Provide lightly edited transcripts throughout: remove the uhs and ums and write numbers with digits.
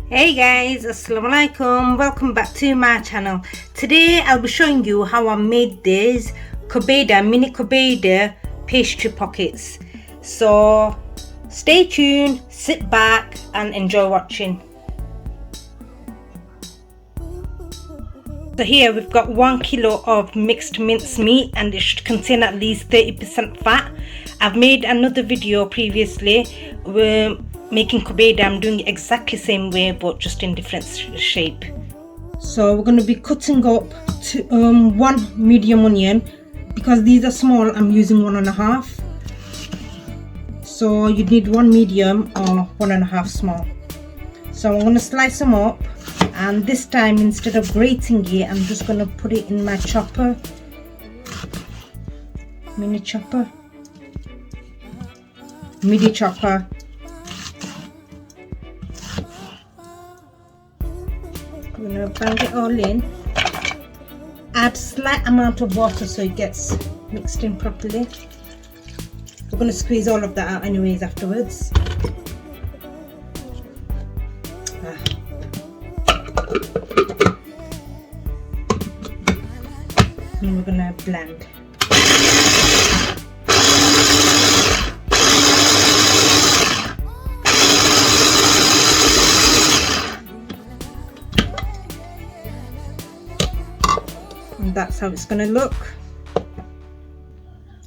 Hey guys, assalamu alaikum, welcome back to my channel. Today I'll be showing you how I made these mini kobeda pastry pockets. So stay tuned, sit back and enjoy watching. So here we've got 1 kilo of mixed minced meat and it should contain at least 30% fat. I've made another video previously making kobeda. I'm doing it exactly the same way but just in different shape. So we're going to be cutting up to, 1 medium onion. Because these are small, I'm using 1.5. So you need 1 medium or 1.5 small. So I'm going to slice them up, and this time instead of grating it, I'm just going to put it in my chopper, mini chopper. I'm going to bang it all in. Add slight amount of water so it gets mixed in properly. We're going to squeeze all of that out anyways afterwards. And we're going to blend. And that's how it's going to look.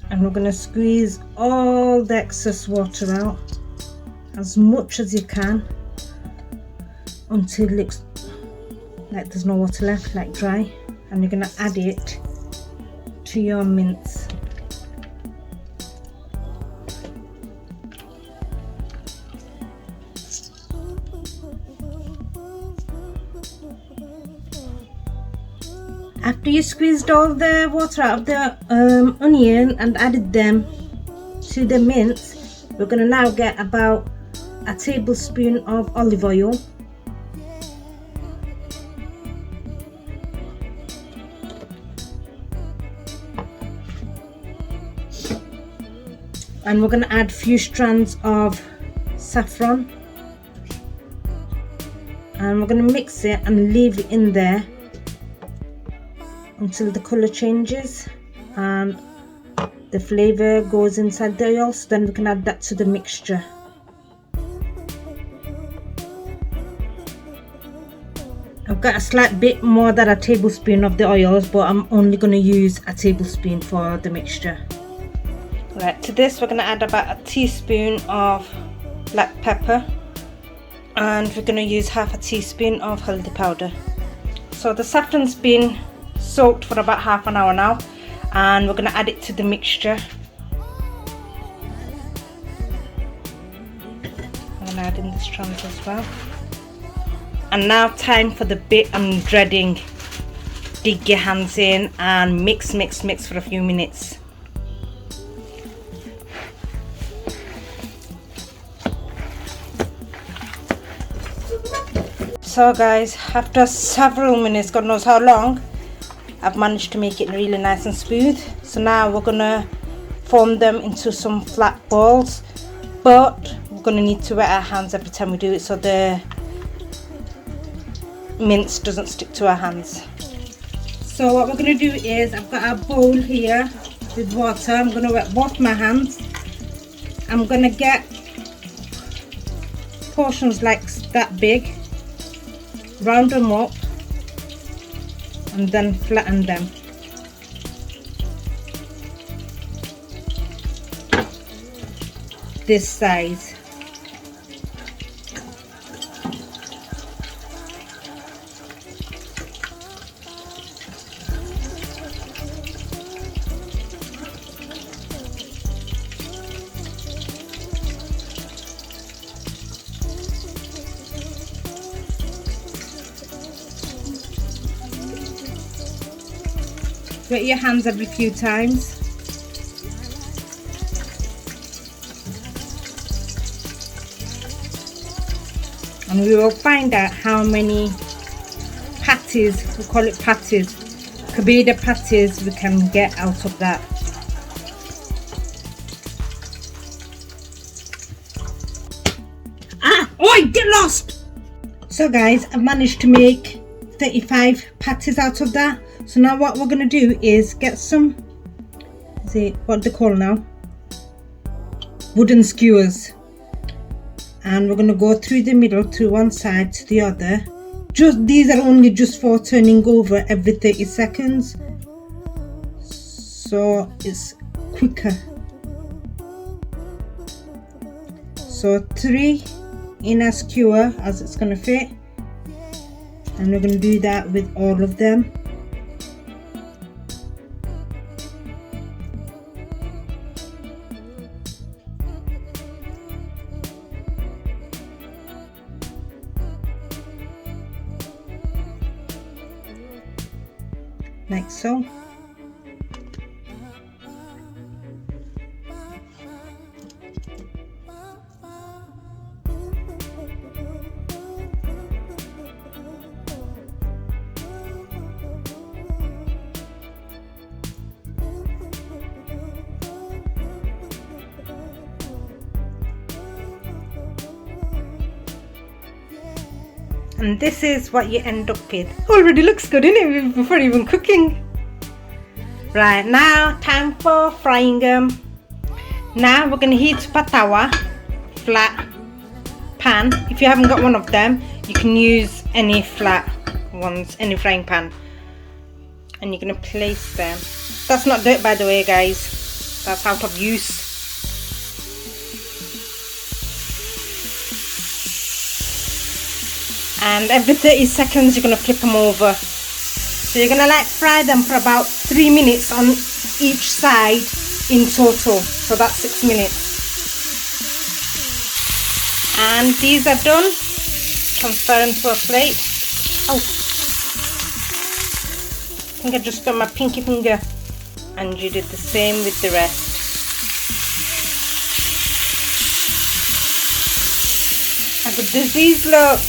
And we're going to squeeze all the excess water out as much as you can until it looks like there's no water left, like dry. And you're going to add it to your mince. After you squeezed all the water out of the onion and added them to the mince, we're going to now get about a tablespoon of olive oil. And we're going to add a few strands of saffron. And we're going to mix it and leave it in there until the color changes and the flavor goes inside the oil. So then we can add that to the mixture. I've got a slight bit more than a tablespoon of the oils, but I'm only going to use a tablespoon for the mixture. Right, to this we're going to add about a teaspoon of black pepper, and we're going to use half a teaspoon of haldi powder. So the saffron's been soaked for about half an hour now, and we're going to add it to the mixture. I'm going to add in the strands as well. And now time for the bit I'm dreading. Dig your hands in and mix for a few minutes. So guys, after several minutes, God knows how long, I've managed to make it really nice and smooth. So now we're gonna form them into some flat balls, but we're gonna need to wet our hands every time we do it so the mince doesn't stick to our hands. So what we're gonna do is, I've got a bowl here with water. I'm gonna wet both my hands. I'm gonna get portions like that big, round them up and then flatten them. This size. Wet your hands every few times. And we will find out how many patties, we call it patties, kobeda patties, we can get out of that. So guys, I've managed to make 35 patties out of that. So now what we're going to do is get some, what they call now, wooden skewers, and we're going to go through the middle to one side to the other. These are only just for turning over every 30 seconds, so it's quicker. So 3 in a skewer as it's going to fit, and we're going to do that with all of them. Like so. And this is what you end up with. Already looks good, innit, before even cooking. Right, now time for frying them. Now we're going to heat up a tawa, flat pan. If you haven't got one of them, you can use any flat ones, any frying pan. And you're going to place them. That's not dirt, by the way, guys. That's out of use. And every 30 seconds you're going to flip them over. So you're going to like fry them for about 3 minutes on each side in total. So that's 6 minutes. And these are done. Transfer them to a plate. Oh, I think I just got my pinky finger. And you did the same with the rest. How good does these look?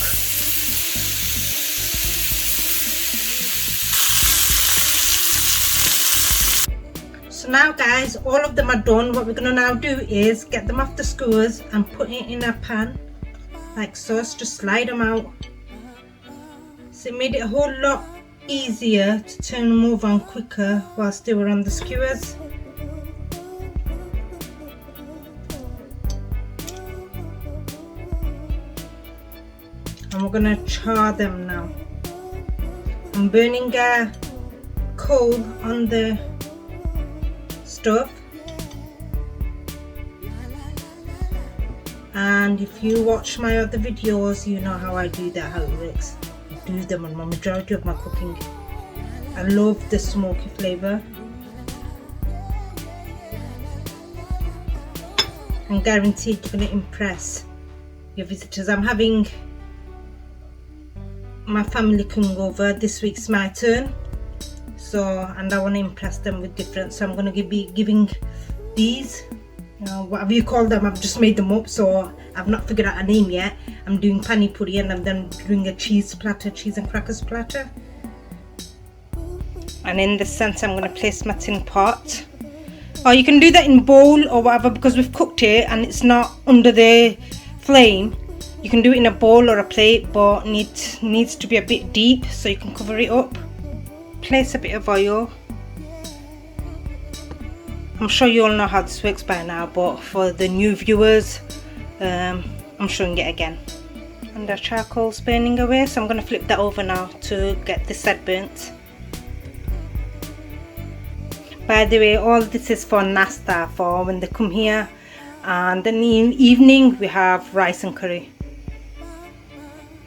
So now guys, all of them are done. What we're going to now do is get them off the skewers and put it in a pan like so. So just slide them out. So it made it a whole lot easier to turn them over and quicker whilst they were on the skewers. And we're going to char them now. I'm burning a coal on the stove, and if you watch my other videos you know how I do that, how it works. I do them on my majority of my cooking. I love the smoky flavour. I'm guaranteed you're going to impress your visitors. I'm having my family coming over. This week's my turn. So, and I want to impress them with different, so I'm going to be giving these, whatever you call them. I've just made them up, so I've not figured out a name yet. I'm doing pani puri, and I'm then doing a cheese platter, cheese and crackers platter. And in the centre I'm going to place my tin pot. Or you can do that in bowl or whatever, because we've cooked it and it's not under the flame. You can do it in a bowl or a plate, but needs to be a bit deep so you can cover it up. Place a bit of oil. I'm sure you all know how this works by now, but for the new viewers, I'm showing it again. And the charcoal's burning away, so I'm going to flip that over now to get this side burnt. By the way, all this is for nasta, for when they come here, and then in the evening we have rice and curry.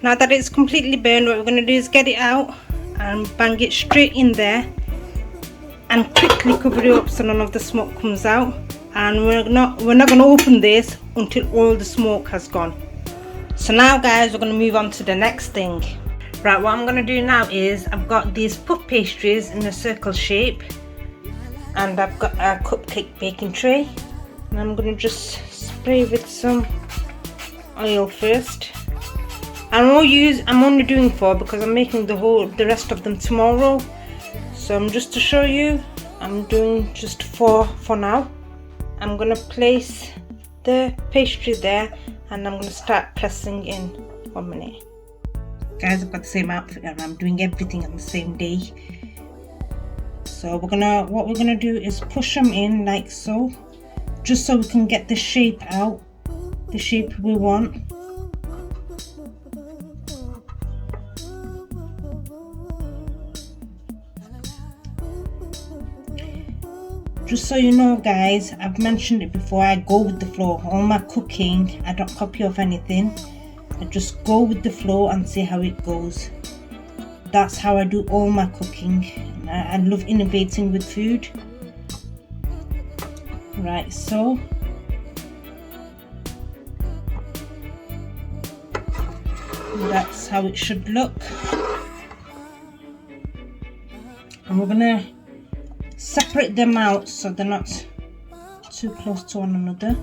Now that it's completely burned, what we're going to do is get it out and bang it straight in there and quickly cover it up so none of the smoke comes out. And we're not going to open this until all the smoke has gone. So now guys, we're going to move on to the next thing. Right, what I'm going to do now is I've got these puff pastries in a circle shape, and I've got a cupcake baking tray, and I'm going to just spray with some oil first. I'm only doing 4 because I'm making the rest of them tomorrow. So I'm just to show you, I'm doing just 4 for now. I'm going to place the pastry there, and I'm going to start pressing in. 1 minute. Guys, I've got the same outfit and I'm doing everything on the same day. So what we're gonna do is push them in like so, just so we can get the shape out, the shape we want. Just so you know, guys, I've mentioned it before, I go with the flow. All my cooking, I don't copy off anything. I just go with the flow and see how it goes. That's how I do all my cooking. I love innovating with food. Right, so that's how it should look. And we're gonna separate them out so they're not too close to one another.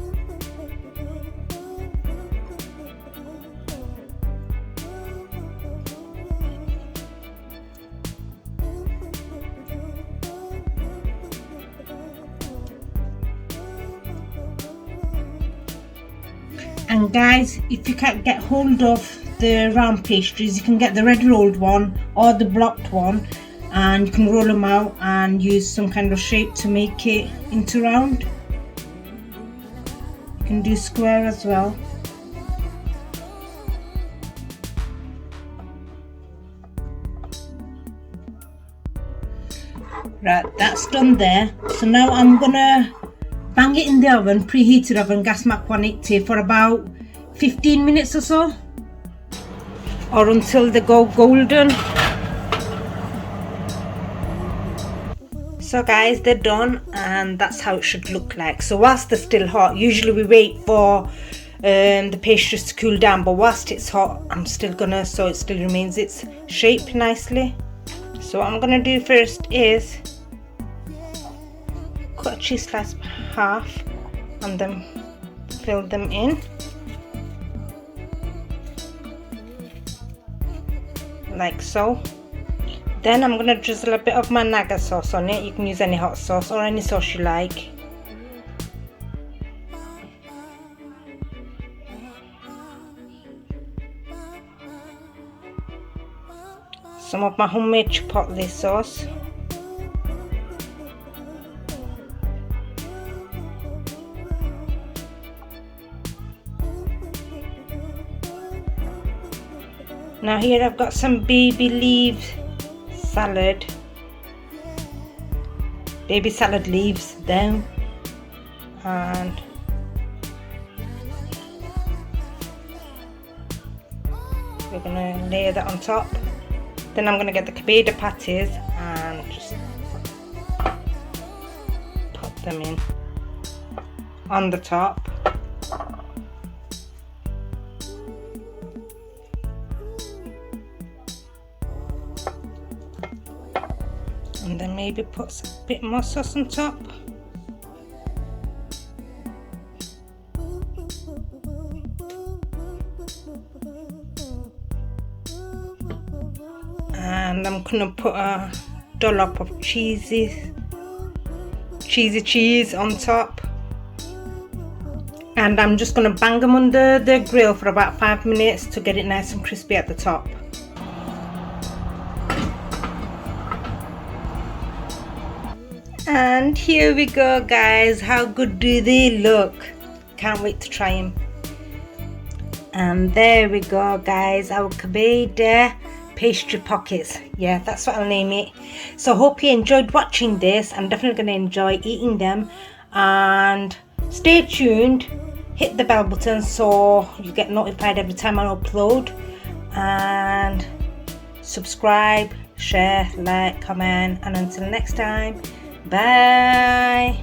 And guys, if you can't get hold of the round pastries, you can get the red rolled one or the blocked one, and you can roll them out and use some kind of shape to make it into round. You can do square as well. Right, that's done there. So now I'm gonna bang it in the oven, preheated oven, gas mark 180, for about 15 minutes or so, or until they go golden. So guys, they're done, and that's how it should look like. So whilst they're still hot, usually we wait for the pastries to cool down, but whilst it's hot, I'm still gonna, so it still remains its shape nicely. So what I'm gonna do first is cut a cheese slice half and then fill them in like so. Then I'm gonna drizzle a bit of my naga sauce on it. You can use any hot sauce or any sauce you like. Some of my homemade chipotle sauce. Now here I've got some baby salad leaves down, and we're gonna layer that on top. Then I'm gonna get the kobeda patties and just pop them in on the top. And then maybe put a bit more sauce on top. And I'm gonna put a dollop of cheesy cheese on top. And I'm just gonna bang them under the grill for about 5 minutes to get it nice and crispy at the top. And here we go, guys. How good do they look? Can't wait to try them. And there we go, guys, our kobeda pastry pockets. Yeah, that's what I'll name it. So hope you enjoyed watching this. I'm definitely going to enjoy eating them. And stay tuned. Hit the bell button so you get notified every time I upload. And subscribe, share, like, comment. And until next time, bye.